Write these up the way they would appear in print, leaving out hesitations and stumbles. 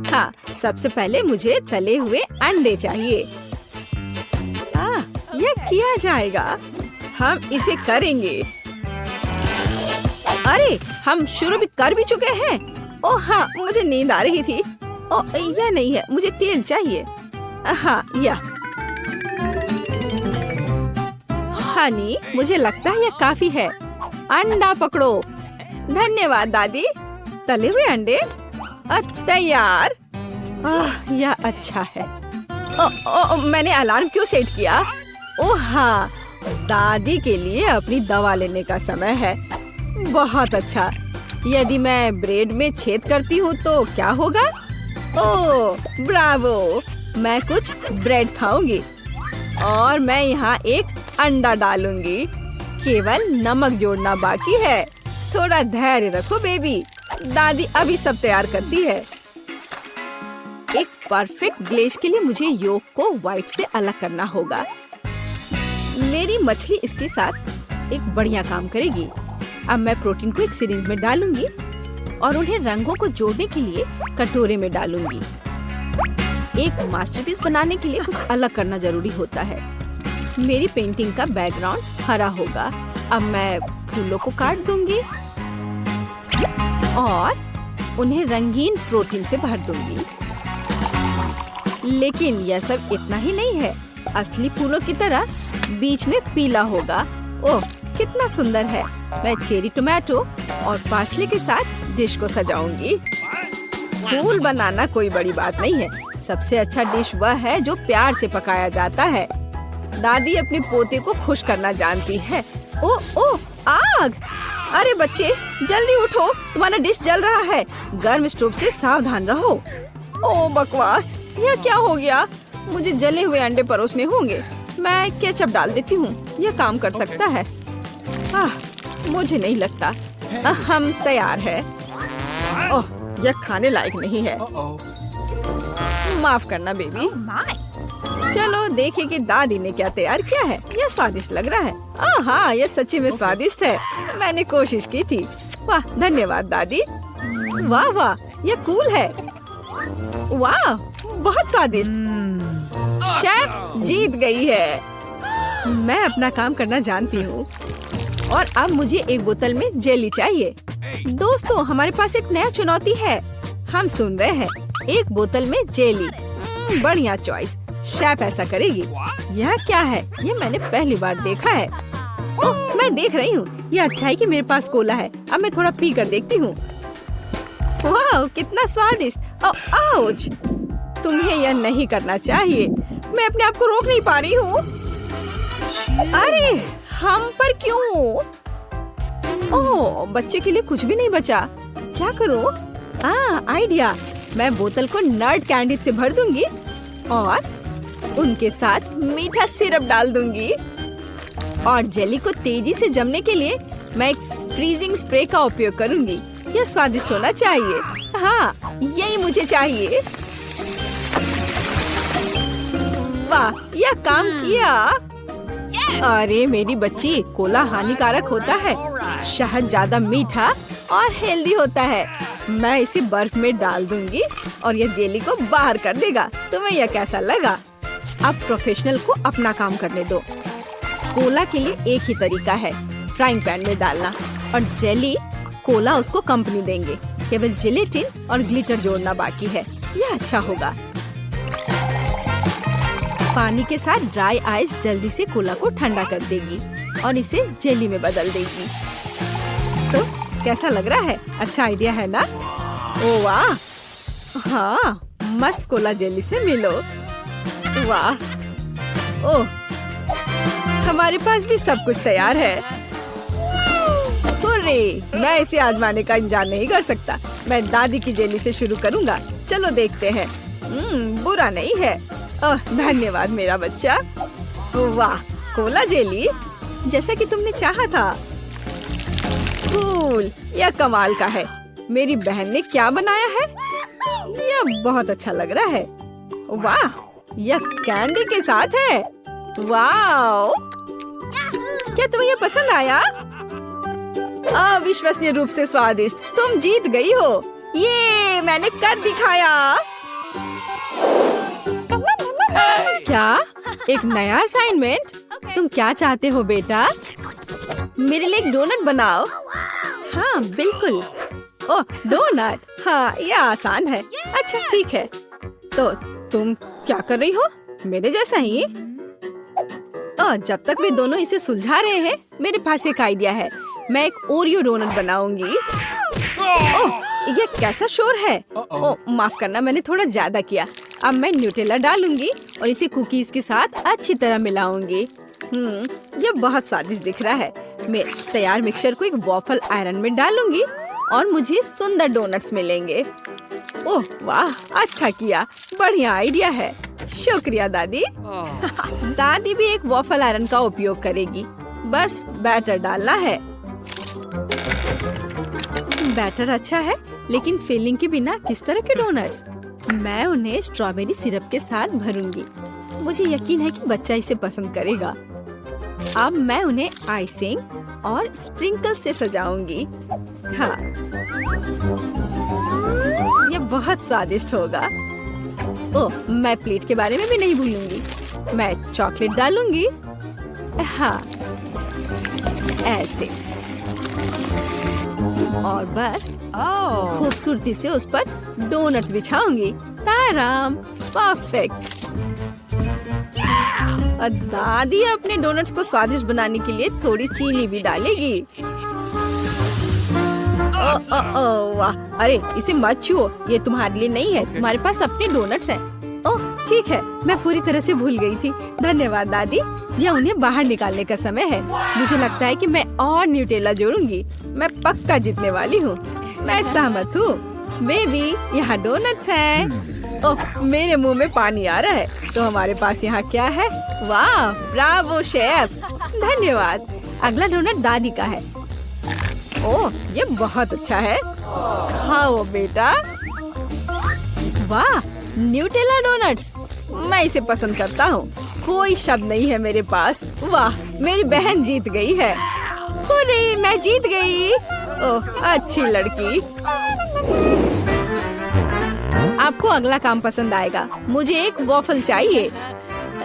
हाँ, सबसे पहले मुझे तले हुए अंडे चाहिए। यह किया जाएगा। हम इसे करेंगे। अरे, हम शुरू भी कर भी चुके हैं। ओह हाँ, मुझे नींद आ रही थी। ओह, यह नहीं है, मुझे तेल चाहिए। हाँ, यह। हनी, मुझे लगता है यह काफी है। अंडा पकड़ो। धन्यवाद दादी। तले हुए अंडे तैयार। यह अच्छा है। मैंने अलार्म क्यों सेट किया? ओह हाँ, दादी के लिए अपनी दवा लेने का समय है। बहुत अच्छा। यदि मैं ब्रेड में छेद करती हूँ तो क्या होगा? ओह ब्रावो! मैं कुछ ब्रेड खाऊंगी और मैं यहाँ एक अंडा डालूंगी। केवल नमक जोड़ना बाकी है। थोड़ा धैर्य रखो बेबी। दादी अभी सब तैयार करती है। एक परफेक्ट ग्लेज के लिए मुझे योक को व्हाइट से अलग करना होगा। मेरी मछली इसके साथ एक बढ़िया काम करेगी। अब मैं प्रोटीन को एक सिरिंज में डालूंगी और उन्हें रंगों को जोड़ने के लिए कटोरे में डालूंगी। एक मास्टरपीस बनाने के लिए कुछ अलग करना जरूरी होता है। मेरी पेंटिंग का बैकग्राउंड हरा होगा। अब मैं फूलों को काट दूंगी और उन्हें रंगीन प्रोटीन से भर दूंगी। लेकिन यह सब इतना ही नहीं है। असली फूलों की तरह बीच में पीला होगा। ओह कितना सुंदर है। मैं चेरी टोमेटो और पार्सले के साथ डिश को सजाऊंगी। फूल बनाना कोई बड़ी बात नहीं है। सबसे अच्छा डिश वह है जो प्यार से पकाया जाता है। दादी अपने पोते को खुश करना जानती है। ओह आग! अरे बच्चे जल्दी उठो, तुम्हारा डिश जल रहा है। गर्म स्टोव से सावधान रहो। ओह बकवास, यह क्या हो गया? मुझे जले हुए अंडे परोसने होंगे। मैं केचप डाल देती हूँ, यह काम कर सकता है। मुझे नहीं लगता। हम तैयार है। ओह यह खाने लायक नहीं है। माफ करना बेबी। चलो देखिए कि दादी ने क्या तैयार किया है। यह स्वादिष्ट लग रहा है। हाँ, यह सच्ची में स्वादिष्ट है। मैंने कोशिश की थी। वाह धन्यवाद दादी। वाह वाह, यह कूल है। वाह बहुत स्वादिष्ट। शेफ जीत गई है। मैं अपना काम करना जानती हूँ। और अब मुझे एक बोतल में जेली चाहिए। दोस्तों हमारे पास एक नया चुनौती है। हम सुन रहे हैं, एक बोतल में जेली। बढ़िया चॉइस। शेफ ऐसा करेगी। यह क्या है? यह मैंने पहली बार देखा है। ओह मैं देख रही हूँ। यह अच्छा है कि मेरे पास कोला है। अब मैं थोड़ा पी कर देखती हूँ। वाह कितना स्वादिष्ट। आउच! तुम्हें यह नहीं करना चाहिए। मैं अपने आप को रोक नहीं पा रही हूँ। अरे हम पर क्यों? ओह बच्चे के लिए कुछ भी नहीं बचा। क्या करूँ? आइडिया। मैं बोतल को नट कैंडी से भर दूंगी और उनके साथ मीठा सिरप डाल दूंगी। और जेली को तेजी से जमने के लिए मैं एक फ्रीजिंग स्प्रे का उपयोग करूंगी। यह स्वादिष्ट होना चाहिए। हाँ यही मुझे चाहिए। वाह यह काम किया। अरे मेरी बच्ची, कोला हानिकारक होता है। शहद ज्यादा मीठा और हेल्दी होता है। मैं इसे बर्फ में डाल दूंगी और यह जेली को बाहर कर देगा। तुम्हें यह कैसा लगा? अब प्रोफेशनल को अपना काम करने दो। कोला के लिए एक ही तरीका है, फ्राइंग पैन में डालना और जेली कोला उसको कंपनी देंगे। केवल जिलेटिन और ग्लिटर जोड़ना बाकी है। यह अच्छा होगा। पानी के साथ ड्राई आइस जल्दी से कोला को ठंडा कर देगी और इसे जेली में बदल देगी। तो कैसा लग रहा है? अच्छा आइडिया है ना? ओह वाह! हाँ, मस्त कोला जेली से मिलो। वाह! ओह, हमारे पास भी सब कुछ तैयार है। हुर्रे! मैं इसे आजमाने का इंतजार नहीं कर सकता। मैं दादी की जेली से शुरू करूँगा। चलो देखते हैं। बुरा नहीं है। ओह, धन्यवाद मेरा बच्चा। वाह, कोला जेली जैसा कि तुमने चाहा था। कूल, यह कमाल का है। मेरी बहन ने क्या बनाया है? यह बहुत अच्छा लग रहा है। वाह, यह कैंडी के साथ है। वाह! क्या तुम्हें यह पसंद आया? अविश्वसनीय रूप से स्वादिष्ट। तुम जीत गई हो। ये मैंने कर दिखाया। क्या? एक नया असाइनमेंट? तुम क्या चाहते हो बेटा? मेरे लिए एक डोनट बनाओ। हाँ बिल्कुल। ओह डोनट, हाँ ये आसान है। अच्छा ठीक है। तो तुम क्या कर रही हो? मेरे जैसा ही। जब तक वे दोनों इसे सुलझा रहे हैं, मेरे पास एक आइडिया है। मैं एक ओरियो डोनट बनाऊंगी। ओह ये कैसा शोर है? ओह माफ करना, मैंने थोड़ा ज्यादा किया। अब मैं न्यूटेला डालूंगी और इसे कुकीज के साथ अच्छी तरह मिलाऊंगी। ये बहुत स्वादिष्ट दिख रहा है। मैं तैयार मिक्सचर को एक वॉफल आयरन में डालूंगी और मुझे सुंदर डोनट्स मिलेंगे। ओह वाह, अच्छा किया, बढ़िया आइडिया है। शुक्रिया दादी। दादी भी एक वॉफल आयरन का उपयोग करेगी। बस बैटर डालना है। बैटर अच्छा है, लेकिन फिलिंग के बिना किस तरह के डोनट्स? मैं उन्हें स्ट्रॉबेरी सिरप के साथ भरूंगी। मुझे यकीन है कि बच्चा इसे पसंद करेगा। अब मैं उन्हें आइसिंग और स्प्रिंकल से सजाऊंगी। हाँ, ये बहुत स्वादिष्ट होगा। ओह, मैं प्लेट के बारे में भी नहीं भूलूंगी। मैं चॉकलेट डालूंगी। हाँ, ऐसे। और बस खूबसूरती से उस पर डोनट्स बिछाऊंगी। ताराम, परफेक्ट। और दादी अपने डोनट्स को स्वादिष्ट बनाने के लिए थोड़ी चीनी भी डालेगी। वाह, अरे इसे मत छुओ, ये तुम्हारे लिए नहीं है। तुम्हारे पास अपने डोनट्स हैं। ओह ठीक है, मैं पूरी तरह से भूल गई थी। धन्यवाद दादी। यह उन्हें बाहर निकालने का समय है। मुझे लगता है कि मैं और न्यूटेला जोड़ूंगी। मैं पक्का जीतने वाली हूँ। मैं सहमत हूँ। बेबी, यहाँ डोनट्स हैं। ओह, मेरे मुंह में पानी आ रहा है। तो हमारे पास यहाँ क्या है? वाह, ब्रावो शेफ। धन्यवाद। अगला डोनट दादी का है। ओह, ये बहुत अच्छा है। खाओ बेटा। वाह, न्यूटेला डोनट्स। मैं इसे पसंद करता हूँ। कोई शब्द नहीं है मेरे पास। वाह, मेरी बहन जीत गई है। अरे मैं जीत गई। ओह, अच्छी लड़की। आपको अगला काम पसंद आएगा। मुझे एक वॉफल चाहिए।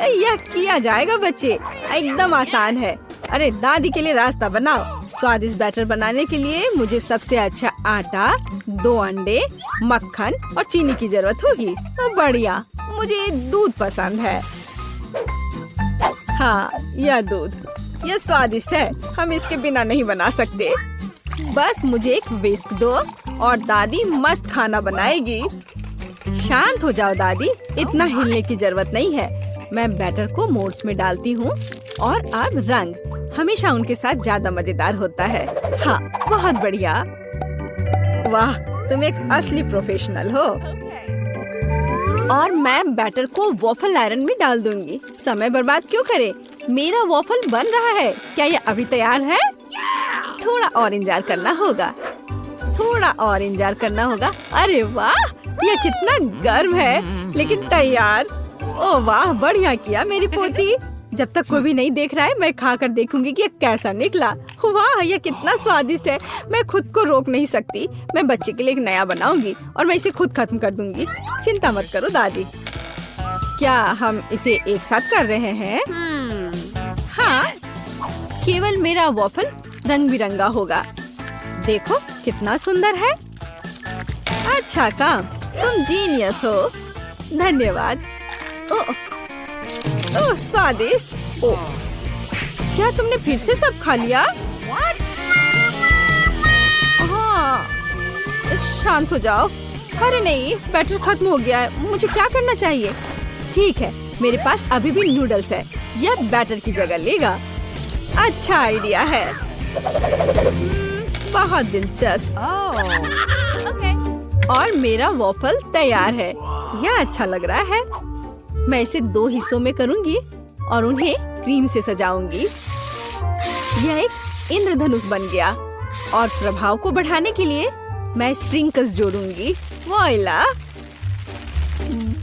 यह किया जाएगा बच्चे, एकदम आसान है। अरे दादी के लिए रास्ता बनाओ। स्वादिष्ट बैटर बनाने के लिए मुझे सबसे अच्छा आटा, 2 अंडे, मक्खन और चीनी की जरूरत होगी। बढ़िया, मुझे दूध पसंद है। हाँ, यह दूध, यह स्वादिष्ट है। हम इसके बिना नहीं बना सकते। बस मुझे एक विस्क दो और दादी मस्त खाना बनाएगी। शांत हो जाओ दादी, इतना हिलने की जरूरत नहीं है। मैं बैटर को मोड्स में डालती हूँ और अब रंग हमेशा उनके साथ ज्यादा मजेदार होता है। हाँ, बहुत बढ़िया। वाह, तुम एक असली प्रोफेशनल हो। और मैं बैटर को वॉफल आयरन में डाल दूंगी। समय बर्बाद क्यों करे? मेरा वॉफल बन रहा है। क्या ये अभी तैयार है? थोड़ा और इंतजार करना होगा। थोड़ा और इंतजार करना होगा। अरे वाह, यह कितना गर्म है, लेकिन तैयार। ओह वाह, बढ़िया किया मेरी पोती। जब तक कोई भी नहीं देख रहा है, मैं खाकर देखूंगी कि यह कैसा निकला। वाह, यह कितना स्वादिष्ट है। मैं खुद को रोक नहीं सकती। मैं बच्चे के लिए एक नया बनाऊंगी और मैं इसे खुद खत्म कर दूंगी। चिंता मत करो दादी। क्या हम इसे एक साथ कर रहे हैं? हाँ, केवल मेरा वॉफल रंग बिरंगा होगा। देखो कितना सुंदर है। अच्छा काम, तुम जीनियस हो। धन्यवाद। ओह, स्वादिष्ट। ओप्स, क्या तुमने फिर से सब खा लिया? हाँ, शांत हो जाओ। अरे नहीं, बैटर खत्म हो गया है। मुझे क्या करना चाहिए? ठीक है, मेरे पास अभी भी नूडल्स है। यह बैटर की जगह लेगा। अच्छा आइडिया है। बहुत दिलचस्प। और मेरा वॉफल तैयार है। यह अच्छा लग रहा है। मैं इसे 2 हिस्सों में करूंगी और उन्हें क्रीम से सजाऊंगी। यह एक इंद्रधनुष बन गया। और प्रभाव को बढ़ाने के लिए मैं स्प्रिंकल्स जोड़ूंगी। वॉइला,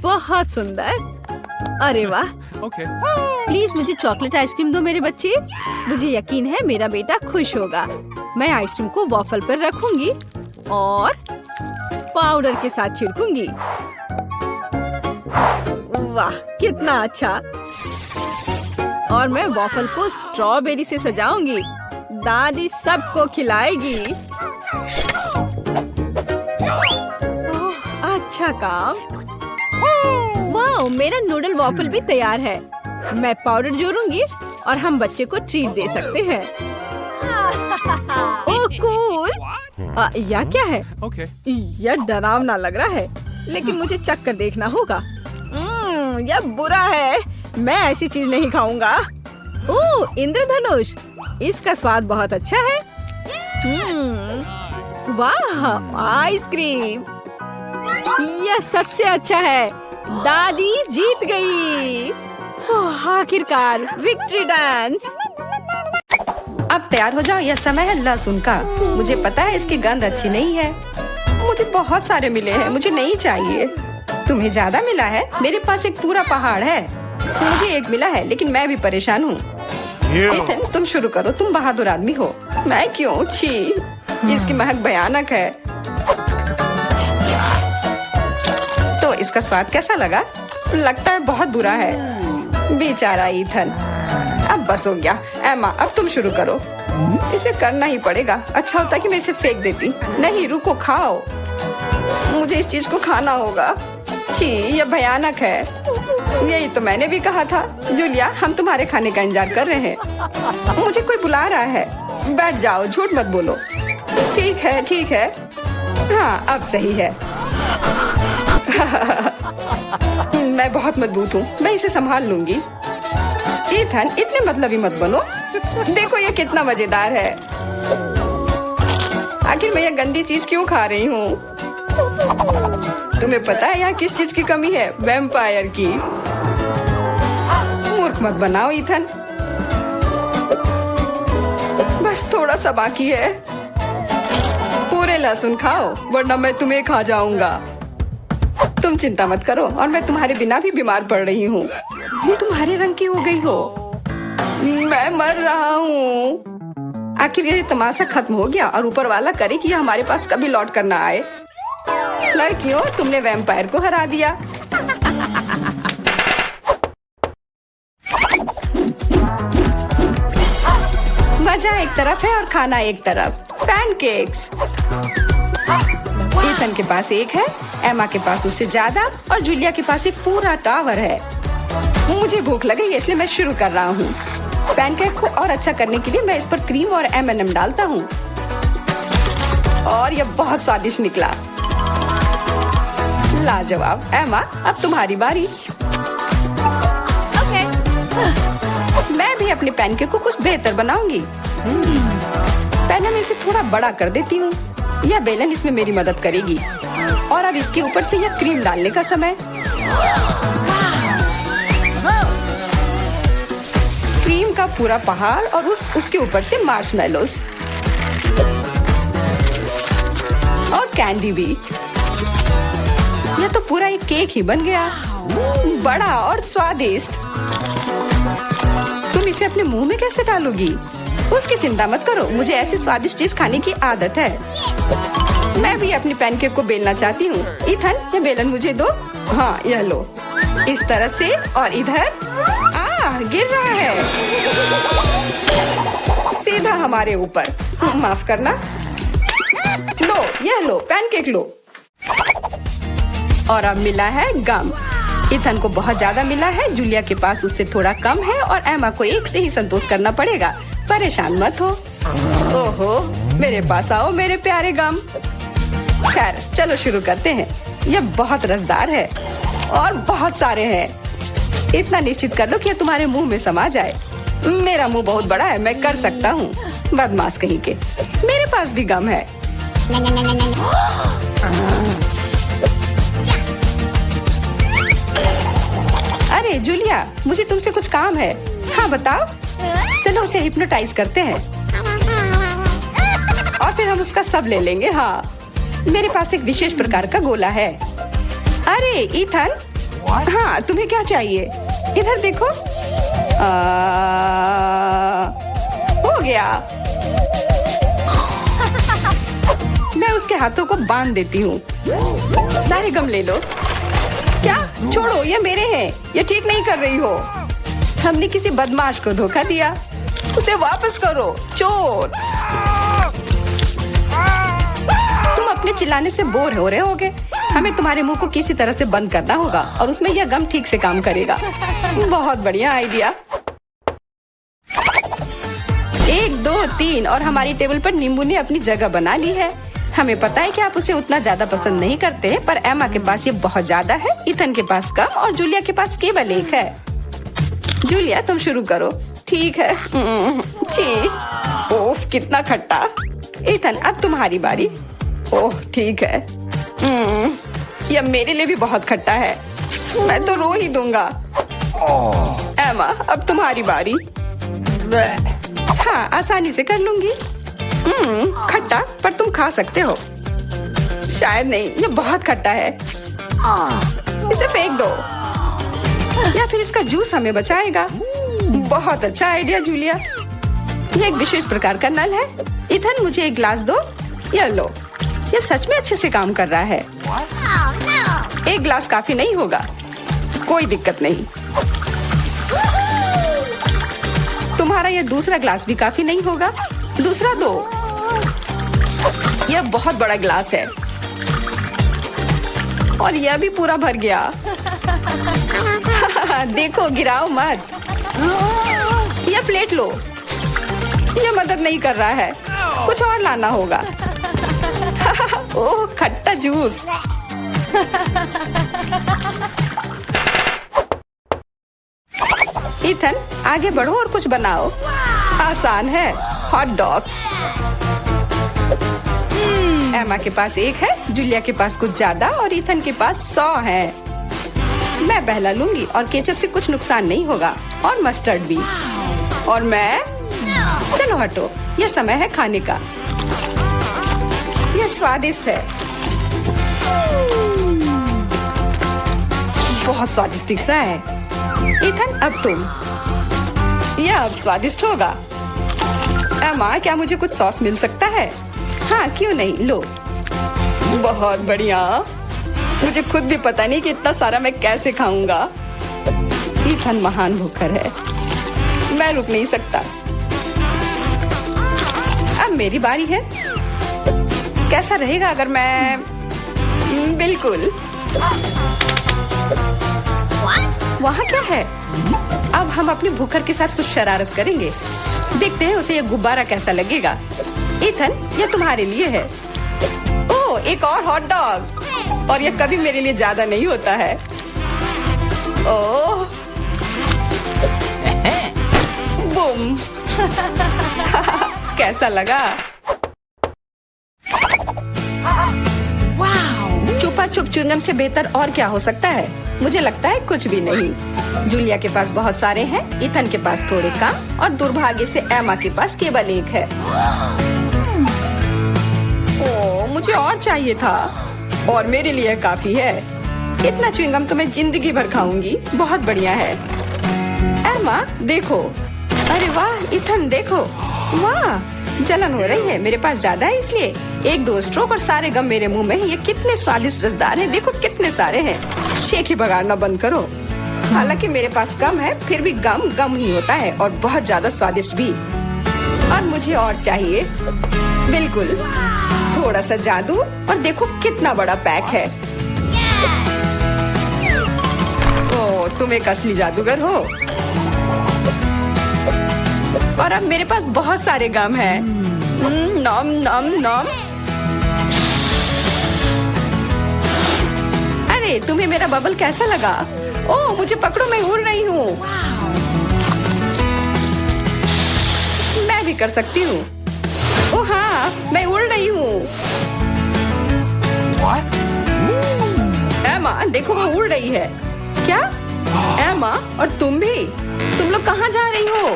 बहुत सुंदर। अरे वाह। प्लीज मुझे चॉकलेट आइसक्रीम दो मेरे बच्चे। मुझे यकीन है मेरा बेटा खुश होगा। मैं आइसक्रीम को वॉफल पर रखूंगी और पाउडर के साथ छिड़कूंगी। वाह कितना अच्छा। और मैं वॉफल को स्ट्रॉबेरी से सजाऊंगी। दादी सबको खिलाएगी। ओह, अच्छा काम। वाह मेरा नूडल वॉफल भी तैयार है। मैं पाउडर जोड़ूंगी और हम बच्चे को ट्रीट दे सकते हैं। ओह कूल। यह क्या है? यह डरावना लग रहा है, लेकिन मुझे चख कर देखना होगा। यह बुरा है। मैं ऐसी चीज नहीं खाऊंगा। ओह इंद्रधनुष, इसका स्वाद बहुत अच्छा है। वाह आइसक्रीम, यह सबसे अच्छा है। दादी जीत गई। ओह, आखिरकार विक्ट्री डांस। अब तैयार हो जाओ, यह समय है लहसुन का। मुझे पता है इसकी गंध अच्छी नहीं है। मुझे बहुत सारे मिले हैं, मुझे नहीं चाहिए। तुम्हें ज्यादा मिला है? मेरे पास एक पूरा पहाड़ है। मुझे एक मिला है, लेकिन मैं भी परेशान हूँ। इथन तुम शुरू करो, तुम बहादुर आदमी हो। मैं क्यों? छी, इसकी महक भयानक है। तो इसका स्वाद कैसा लगा? लगता है बहुत बुरा है। बेचारा इथन। अब बस हो गया। एमा अब तुम शुरू करो। इसे करना ही पड़ेगा। अच्छा होता कि मैं इसे फेंक देती। नहीं रुको, खाओ। मुझे इस चीज को खाना होगा। छी, यह भयानक है। यही तो मैंने भी कहा था। जूलिया, हम तुम्हारे खाने का इंतजार कर रहे हैं। मुझे कोई बुला रहा है। बैठ जाओ, झूठ मत बोलो। ठीक है, ठीक है। हाँ अब सही है। मैं बहुत मजबूत हूँ, मैं इसे संभाल लूंगी। इथन इतने मतलबी मत बनो। देखो ये कितना मजेदार है। आखिर मैं ये गंदी चीज क्यों खा रही हूँ? तुम्हें पता है यहाँ किस चीज की कमी है? वैम्पायर की। मूर्ख मत बनाओ इथन। बस थोड़ा सा बाकी है। पूरे लहसुन खाओ, वरना मैं तुम्हें खा जाऊंगा। तुम चिंता मत करो, और मैं तुम्हारे बिना भी बीमार पड़ रही हूँ। तुम्हारे रंग की हो गई हो। मैं मर रहा हूँ। आखिर ये तमाशा खत्म हो गया, और ऊपर वाला करे कि हमारे पास कभी लौट कर ना आए। लड़कियों, तुमने वैम्पायर को हरा दिया। मजा एक तरफ है और खाना एक तरफ। पैनकेक्स। इथन के पास एक है, एमा के पास उससे ज्यादा, और जूलिया के पास एक पूरा टावर है। मुझे भूख लगी, इसलिए मैं शुरू कर रहा हूँ। पैनकेक को और अच्छा करने के लिए मैं इस पर क्रीम और M&M डालता हूँ, और यह बहुत स्वादिष्ट निकला। लाजवाब। एमा अब तुम्हारी बारी। मैं भी अपने पैनकेक को कुछ बेहतर बनाऊंगी। पहले मैं इसे थोड़ा बड़ा कर देती हूँ। यह बेलन इसमें मेरी मदद करेगी। और अब इसके ऊपर से यह क्रीम डालने का समय। क्रीम का पूरा पहाड़, और उसके ऊपर से मार्शमेलोस और कैंडी भी। यह तो पूरा एक केक ही बन गया, बड़ा और स्वादिष्ट। तुम इसे अपने मुंह में कैसे डालोगी? उसकी चिंता मत करो, मुझे ऐसी स्वादिष्ट चीज खाने की आदत है। मैं भी अपनी पैनकेक को बेलना चाहती हूँ। इथन, ये बेलन मुझे दो। हाँ यह लो। इस तरह से, और इधर। गिर रहा है सीधा हमारे ऊपर। माफ करना। लो, यह लो, पैनकेक लो। और अब मिला है गम। इथन को बहुत ज्यादा मिला है, जूलिया के पास उससे थोड़ा कम है, और एमा को एक से ही संतोष करना पड़ेगा। परेशान मत हो। ओहो, मेरे पास आओ मेरे प्यारे गम। खैर चलो शुरू करते हैं। यह बहुत रसदार है और बहुत सारे हैं। इतना निश्चित कर लो कि यह तुम्हारे मुंह में समा जाए। मेरा मुंह बहुत बड़ा है, मैं कर सकता हूँ। बदमाश कहीं के। मेरे पास भी गम है। अरे जूलिया, मुझे तुमसे कुछ काम है। हाँ बताओ। चलो उसे हिप्नोटाइज करते हैं, और फिर हम उसका सब ले लेंगे। हाँ, मेरे पास एक विशेष प्रकार का गोला है। अरे इथन, हाँ तुम्हें क्या चाहिए? इधर देखो। हो गया। मैं उसके हाथों को बांध देती हूँ। सारे गम ले लो। क्या? छोड़ो, ये मेरे हैं। ये ठीक नहीं कर रही हो। हमने किसी बदमाश को धोखा दिया। उसे वापस करो, चोर। तुम अपने चिल्लाने से बोर हो रहे होगे। हमें तुम्हारे मुंह को किसी तरह से बंद करना होगा और उसमें यह गम ठीक से काम करेगा। बहुत बढ़िया आइडिया। 1 2 3 और हमारी टेबल पर नींबू ने अपनी जगह बना ली है। हमें पता है कि आप उसे उतना ज्यादा पसंद नहीं करते, पर एमा के पास ये बहुत ज्यादा है, इथन के पास कम और जूलिया के पास केवल 1 है। जूलिया, तुम शुरू करो। ठीक है। छी, ओफ कितना खट्टा। इथन, अब तुम्हारी बारी। ओह ठीक है। यह मेरे लिए भी बहुत खट्टा है। मैं तो रो ही दूंगा। एमा, अब तुम्हारी बारी। हाँ, आसानी से कर लूंगी। खट्टा, पर तुम खा सकते हो। शायद नहीं, यह बहुत खट्टा है। इसे फेंक दो या फिर इसका जूस हमें बचाएगा। बहुत अच्छा आइडिया जूलिया। यह एक विशेष प्रकार का नल है। इथन, मुझे एक ग्लास दो। यह लो। यह सच में अच्छे से काम कर रहा है। 1 ग्लास काफी नहीं होगा। कोई दिक्कत नहीं। तुम्हारा यह दूसरा ग्लास भी काफी नहीं होगा। दूसरा दो। यह बहुत बड़ा ग्लास है और यह भी पूरा भर गया। देखो, गिराओ मत। यह प्लेट लो। यह मदद नहीं कर रहा है। कुछ और लाना होगा। ओह, खट्टा जूस। इथन, आगे बढ़ो और कुछ बनाओ। आसान है। Hot dogs. एमा के पास 1 है, जूलिया के पास कुछ ज्यादा और इथन के पास 100 है। मैं पहला लूंगी और केचप से कुछ नुकसान नहीं होगा और मस्टर्ड भी। और मैं, चलो हटो, यह समय है खाने का। यह स्वादिष्ट है। बहुत स्वादिष्ट दिख रहा है। इथन, अब तुम। यह अब स्वादिष्ट होगा। एमा, क्या मुझे कुछ सॉस मिल सकता है? हाँ, क्यों नहीं, लो। बहुत बढ़िया। मुझे खुद भी पता नहीं कि इतना सारा मैं कैसे खाऊंगा। इथन महान भूखर है। मैं रुक नहीं सकता। अब मेरी बारी है। कैसा रहेगा अगर मैं, बिल्कुल। वहाँ क्या है? अब हम अपने भूखर के साथ कुछ शरारत करेंगे। देखते हैं उसे यह गुब्बारा कैसा लगेगा। इथन, यह तुम्हारे लिए है। ओह, एक और हॉट डॉग। और यह कभी मेरे लिए ज्यादा नहीं होता है। ओह, बूम। कैसा लगा? छुपा छुप च्युइंगम से बेहतर और क्या हो सकता है? मुझे लगता है कुछ भी नहीं। जूलिया के पास बहुत सारे हैं, इथन के पास थोड़े कम और दुर्भाग्य से एमा के पास केवल 1 है। ओह, मुझे और चाहिए था और मेरे लिए काफी है। इतना च्युइंगम तो मैं जिंदगी भर खाऊंगी। बहुत बढ़िया है। एमा, देखो। अरे वाह, इथन देखो। वाह, जलन हो रही है। मेरे पास ज्यादा है इसलिए 1 2 स्ट्रोक और सारे गम मेरे मुंह में। ये कितने स्वादिष्ट रसदार हैं। देखो कितने सारे हैं। शेख ही बगाड़ना बंद करो। हालांकि मेरे पास कम है, फिर भी गम गम ही होता है और बहुत ज्यादा स्वादिष्ट भी। और मुझे और चाहिए। बिल्कुल, थोड़ा सा जादू और देखो कितना बड़ा पैक है। ओह, तुम एक असली जादूगर हो। और अब मेरे पास बहुत सारे गम हैं। नॉम नॉम नॉम। अरे, तुम्हें मेरा बबल कैसा लगा? ओह, मुझे पकड़ो, मैं उड़ रही हूँ। मैं भी कर सकती हूँ। ओह हाँ, मैं उड़ रही हूँ। एमा, देखो वो उड़ रही है। क्या? एमा, और तुम भी? तुम लोग कहाँ जा रही हो?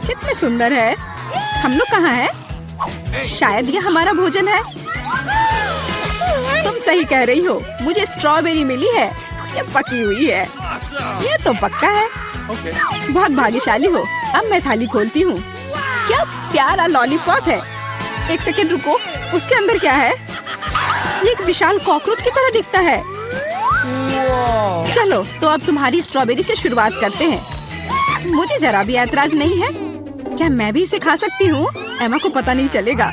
कितने सुंदर है। हम लोग कहाँ हैं? शायद ये हमारा भोजन है। तुम सही कह रही हो। मुझे स्ट्रॉबेरी मिली है। ये पकी हुई है। ये तो पक्का है। बहुत भाग्यशाली हो। अब मैं थाली खोलती हूँ। क्या प्यारा लॉलीपॉप है। एक सेकंड रुको, उसके अंदर क्या है? ये एक विशाल कॉकरोच की तरह दिखता है। चलो तो अब तुम्हारी स्ट्रॉबेरी से शुरुआत करते हैं। मुझे जरा भी ऐतराज नहीं है। क्या मैं भी इसे खा सकती हूँ? एमा को पता नहीं चलेगा।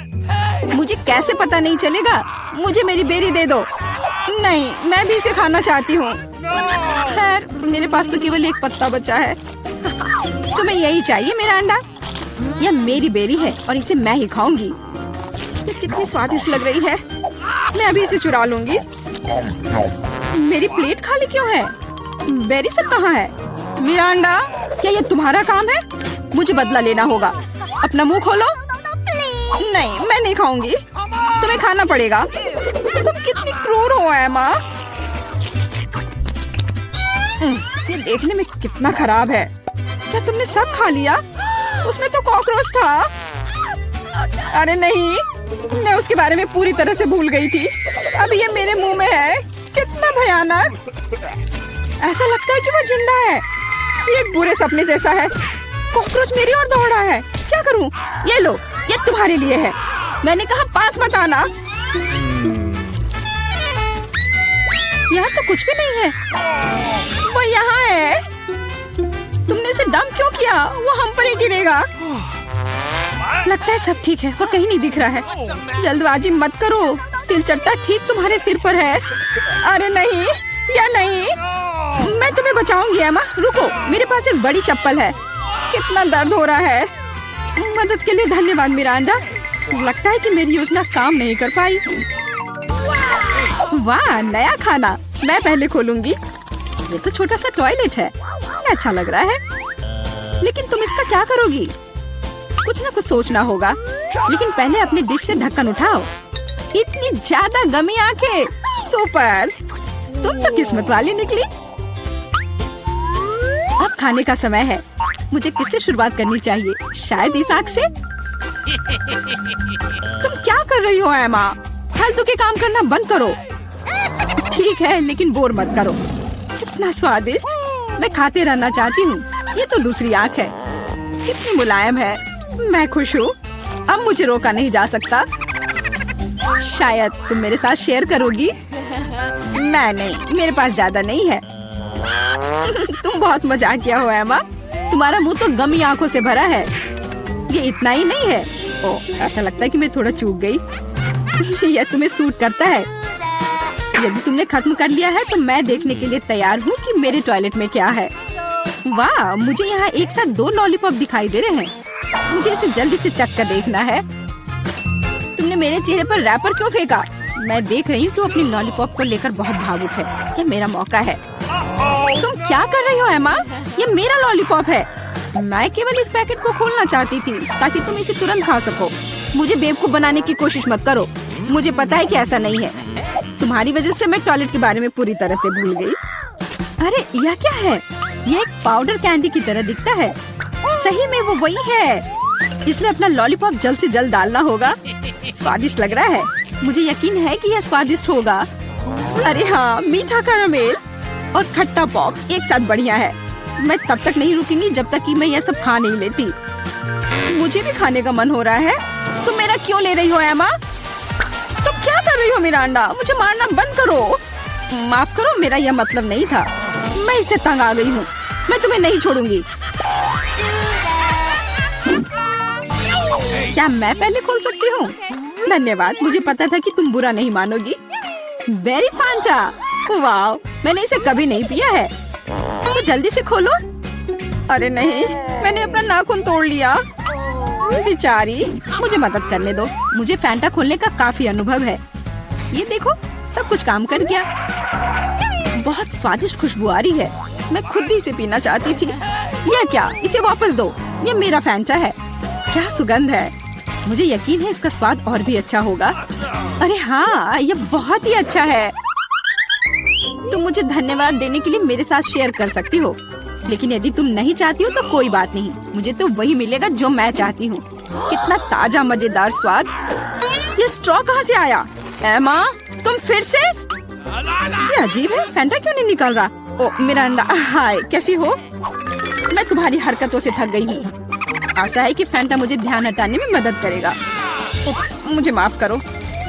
मुझे कैसे पता नहीं चलेगा? मुझे मेरी बेरी दे दो। नहीं, मैं भी इसे खाना चाहती हूँ। खैर, मेरे पास तो केवल एक पत्ता बचा है। तुम्हें यही चाहिए मेरा अंडा? यह मेरी बेरी है और इसे मैं ही खाऊंगी। ये कितनी स्वादिष्ट लग रही है। मैं अभी इसे चुरा लूंगी। मेरी प्लेट खाली क्यों है? बेरी सब कहाँ है? मेरा अंडा, क्या ये तुम्हारा काम है? मुझे बदला लेना होगा। अपना मुंह खोलो। नहीं, मैं नहीं खाऊंगी। तुम्हें खाना पड़ेगा। तुम कितनी क्रूर हो एमा। ये देखने में कितना खराब है। क्या तुमने सब खा लिया? उसमें तो कॉकरोच था। अरे नहीं, मैं उसके बारे में पूरी तरह से भूल गई थी। अब ये मेरे मुंह में है। कितना भयानक। ऐसा लगता है कि वो जिंदा है। ये एक बुरे सपने जैसा है। कॉकरोच मेरी ओर दौड़ा है। क्या करूं? ये लो, ये तुम्हारे लिए है। मैंने कहा पास मत आना। यहाँ तो कुछ भी नहीं है। वो यहाँ है। तुमने इसे डंप क्यों किया? वो हम पर ही गिरेगा। लगता है सब ठीक है। वो कहीं नहीं दिख रहा है। जल्दबाजी मत करो। तिलचट्टा ठीक तुम्हारे सिर पर है। अरे नहीं, या नहीं। मैं तुम्हें बचाऊंगी एमा। रुको, मेरे पास एक बड़ी चप्पल है। कितना दर्द हो रहा है। मदद के लिए धन्यवाद मिरांडा। लगता है कि मेरी योजना काम नहीं कर पाई। वाह, नया खाना। मैं पहले खोलूंगी। ये तो छोटा सा टॉयलेट है। अच्छा लग रहा है। लेकिन तुम इसका क्या करोगी? कुछ ना कुछ सोचना होगा। लेकिन पहले अपनी डिश से ढक्कन उठाओ। इतनी ज्यादा गमी आंखें। सुपर, तुम तो किस्मत वाली निकली। अब खाने का समय है। मुझे किससे शुरुआत करनी चाहिए? शायद इस आग से। तुम क्या कर रही हो एमा? फालतू के काम करना बंद करो। ठीक है, लेकिन बोर मत करो। कितना स्वादिष्ट। मैं खाते रहना चाहती हूँ। ये तो दूसरी आँख है। कितनी मुलायम है। मैं खुश हूँ। अब मुझे रोका नहीं जा सकता। शायद तुम मेरे साथ शेयर करोगी। मैं नहीं, मेरे पास ज्यादा नहीं है। तुम बहुत मजाकिया हो एमा। तुम्हारा मुंह तो गमी आंखों से भरा है। ये इतना ही नहीं है। ओह, ऐसा लगता है कि मैं थोड़ा चूक गई। यह तुम्हें सूट करता है। यदि तुमने खत्म कर लिया है तो मैं देखने के लिए तैयार हूँ कि मेरे टॉयलेट में क्या है। वाह, मुझे यहाँ एक साथ 2 लॉलीपॉप दिखाई दे रहे हैं। मुझे इसे जल्दी से चख कर देखना है। तुमने मेरे चेहरे पर रैपर क्यों फेंका? मैं देख रही हूँ कि वो अपनी लॉलीपॉप को लेकर बहुत भावुक है। यह मेरा मौका है। तुम क्या कर रही हो एमा? ये मेरा लॉलीपॉप है। मैं केवल इस पैकेट को खोलना चाहती थी ताकि तुम इसे तुरंत खा सको। मुझे बेवकूफ बनाने की कोशिश मत करो। मुझे पता है कि ऐसा नहीं है। तुम्हारी वजह से मैं टॉयलेट के बारे में पूरी तरह से भूल गई। अरे यह क्या है? यह एक पाउडर कैंडी की तरह दिखता है। सही में वो वही है। इसमें अपना लॉलीपॉप जल्द से जल्द डालना होगा। स्वादिष्ट लग रहा है। मुझे यकीन है कि यह स्वादिष्ट होगा। अरे हाँ, मीठा कैरामेल और खट्टा पॉप एक साथ बढ़िया है। मैं तब तक नहीं रुकूंगी जब तक कि मैं यह सब खा नहीं लेती। मुझे भी खाने का मन हो रहा है। तुम मेरा क्यों ले रही हो एमा? तुम क्या कर रही हो मिरांडा? मुझे मारना बंद करो। माफ करो, मेरा यह मतलब नहीं था। मैं इससे तंग आ गई हूँ। मैं तुम्हें नहीं छोड़ूंगी। क्या मैं पहले खोल सकती हूँ? धन्यवाद, मुझे पता था कि तुम बुरा नहीं मानोगी। बेरी फांटा, वाह, मैंने इसे कभी नहीं पिया है। तो जल्दी से खोलो। अरे नहीं, मैंने अपना नाखून तोड़ लिया। बेचारी, मुझे मदद करने दो। मुझे फैंटा खोलने का काफी अनुभव है। ये देखो, सब कुछ काम कर गया। बहुत स्वादिष्ट खुशबू आ रही है। मैं खुद भी इसे पीना चाहती थी। यह क्या? इसे वापस दो। ये मेरा फैंटा है। क्या सुगंध है। मुझे यकीन है इसका स्वाद और भी अच्छा होगा। अरे हाँ, ये बहुत ही अच्छा है। तुम मुझे धन्यवाद देने के लिए मेरे साथ शेयर कर सकती हो, लेकिन यदि तुम नहीं चाहती हो तो कोई बात नहीं। मुझे तो वही मिलेगा जो मैं चाहती हूँ। कितना ताजा मजेदार स्वाद। ये स्ट्रॉ कहाँ से आया? एमा, तुम फिर से? ये अजीब है। फैंटा क्यों नहीं निकल रहा? ओ मिरांडा, हाय, कैसी हो? मैं तुम्हारी हरकतों से थक गई हूँ। आशा है कि फैंटा मुझे ध्यान हटाने में मदद करेगा। उप्स, मुझे माफ करो,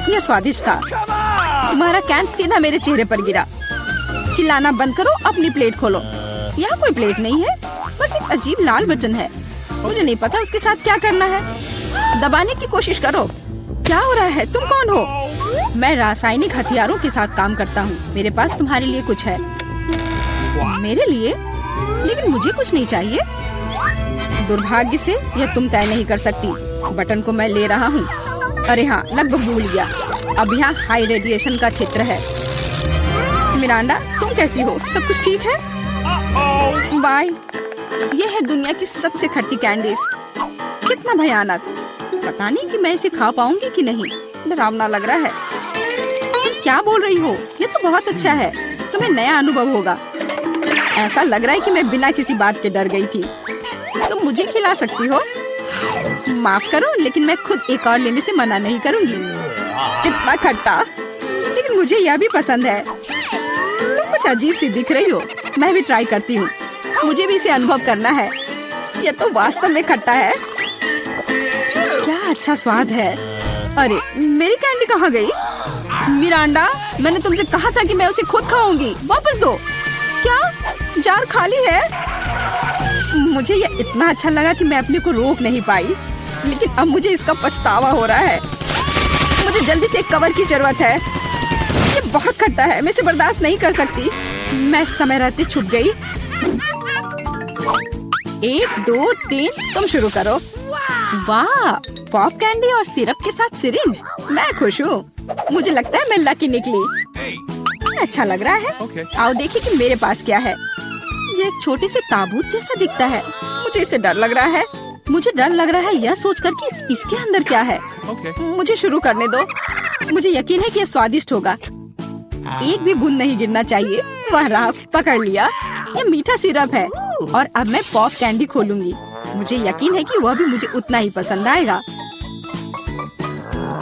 यह स्वादिष्ट था। तुम्हारा कैन सीधा मेरे चेहरे पर गिरा। चिल्लाना बंद करो, अपनी प्लेट खोलो। यहाँ कोई प्लेट नहीं है, बस एक अजीब लाल बटन है। मुझे नहीं पता उसके साथ क्या करना है। दबाने की कोशिश करो। क्या हो रहा है? तुम कौन हो? मैं रासायनिक हथियारों के साथ काम करता हूँ। मेरे पास तुम्हारे लिए कुछ है। मेरे लिए? लेकिन मुझे कुछ नहीं चाहिए। दुर्भाग्य से यह तुम तय नहीं कर सकती। बटन को मैं ले रहा हूँ। अरे हाँ, लगभग भूल गया। अब यहाँ हाई रेडिएशन का क्षेत्र है। मिरांडा, तुम कैसी हो? सब कुछ ठीक है? बाय। यह है दुनिया की सबसे खट्टी कैंडीज। कितना भयानक। पता नहीं कि मैं इसे खा पाऊंगी कि नहीं। डरावना लग रहा है। तुम क्या बोल रही हो? यह तो बहुत अच्छा है। तुम्हें नया अनुभव होगा। ऐसा लग रहा है कि मैं बिना किसी बात के डर गई थी। तुम मुझे खिला सकती हो। माफ करो, लेकिन मैं खुद एक और लेने से मना नहीं करूंगी। कितना खट्टा, लेकिन मुझे यह भी पसंद है। तुम कुछ अजीब सी दिख रही हो। मैं भी ट्राई करती हूँ। मुझे भी इसे अनुभव करना है। यह तो वास्तव में खट्टा है। क्या अच्छा स्वाद है। अरे, मेरी कैंडी कहाँ गई? मिरांडा, मैंने तुमसे कहा था कि मैं उसे खुद खाऊंगी। वापस दो। क्या जार खाली है? मुझे यह इतना अच्छा लगा कि मैं अपने को रोक नहीं पाई, लेकिन अब मुझे इसका पछतावा हो रहा है। मुझे जल्दी से एक कवर की जरूरत है। ये बहुत खट्टा है, मैं इसे बर्दाश्त नहीं कर सकती। मैं समय रहते छुप गई। 1 2 3, तुम शुरू करो। वाह, पॉप कैंडी और सिरप के साथ सिरिंज। मैं खुश हूँ। मुझे लगता है मैं लकी निकली। अच्छा लग रहा है। आओ देखिए कि मेरे पास क्या है। ये एक छोटे से ताबूत जैसा दिखता है। मुझे इससे डर लग रहा है। मुझे डर लग रहा है यह सोचकर कि इसके अंदर क्या है। मुझे शुरू करने दो। मुझे यकीन है कि यह स्वादिष्ट होगा। एक भी बूंद नहीं गिरना चाहिए। वह रहा, पकड़ लिया। यह मीठा सिरप है और अब मैं पॉप कैंडी खोलूंगी। मुझे यकीन है कि वह भी मुझे उतना ही पसंद आएगा।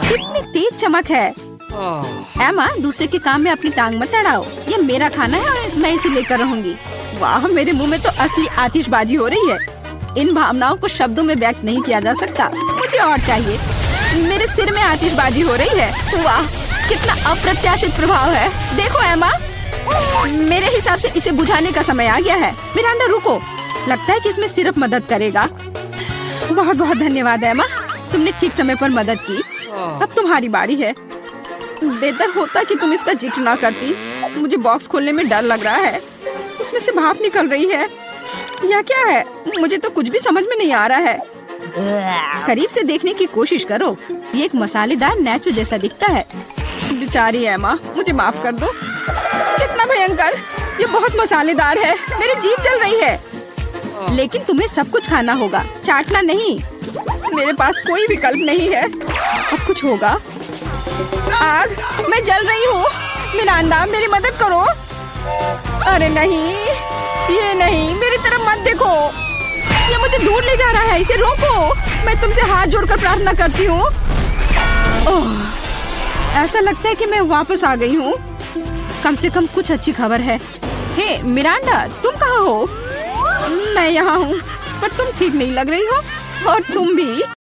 कितनी तेज चमक है। एमा, दूसरे के काम में अपनी टांग मत अड़ाओ। यह मेरा खाना है और मैं इसे लेकर रहूंगी। वाह, मेरे मुंह में तो असली आतिशबाजी हो रही है। इन भावनाओं को शब्दों में व्यक्त नहीं किया जा सकता। मुझे और चाहिए। मेरे सिर में आतिशबाजी हो रही है। वाह, कितना अप्रत्याशित प्रभाव है। देखो एमा, मेरे हिसाब से इसे बुझाने का समय आ गया है। मिरांडा, रुको। लगता है कि इसमें सिर्फ मदद करेगा। बहुत बहुत धन्यवाद एमा, तुमने ठीक समय पर मदद की। अब तुम्हारी बारी है। बेहतर होता कि तुम इसका जिक्र ना करती। मुझे बॉक्स खोलने में डर लग रहा है। उसमें से भाप निकल रही है। यह क्या है? मुझे तो कुछ भी समझ में नहीं आ रहा है। करीब से देखने की कोशिश करो। ये एक मसालेदार नेचो जैसा दिखता है। बेचारी एमा, मुझे माफ कर दो। कितना भयंकर। ये बहुत मसालेदार है। मेरी जीभ जल रही है। लेकिन तुम्हें सब कुछ खाना होगा, चाटना नहीं। मेरे पास कोई विकल्प नहीं है। अब कुछ होगा। आग, मैं जल रही हूँ। मिरांडा, मेरी मदद करो। अरे नहीं, ये नहीं, मेरी तरफ मत देखो। ये मुझे दूर ले जा रहा है। इसे रोको। मैं तुमसे हाथ जोड़कर प्रार्थना करती हूँ। ऐसा लगता है कि मैं वापस आ गई हूँ। कम से कम कुछ अच्छी खबर है। हे मिरांडा, तुम कहाँ हो? मैं यहाँ हूँ, पर तुम ठीक नहीं लग रही हो। और तुम भी।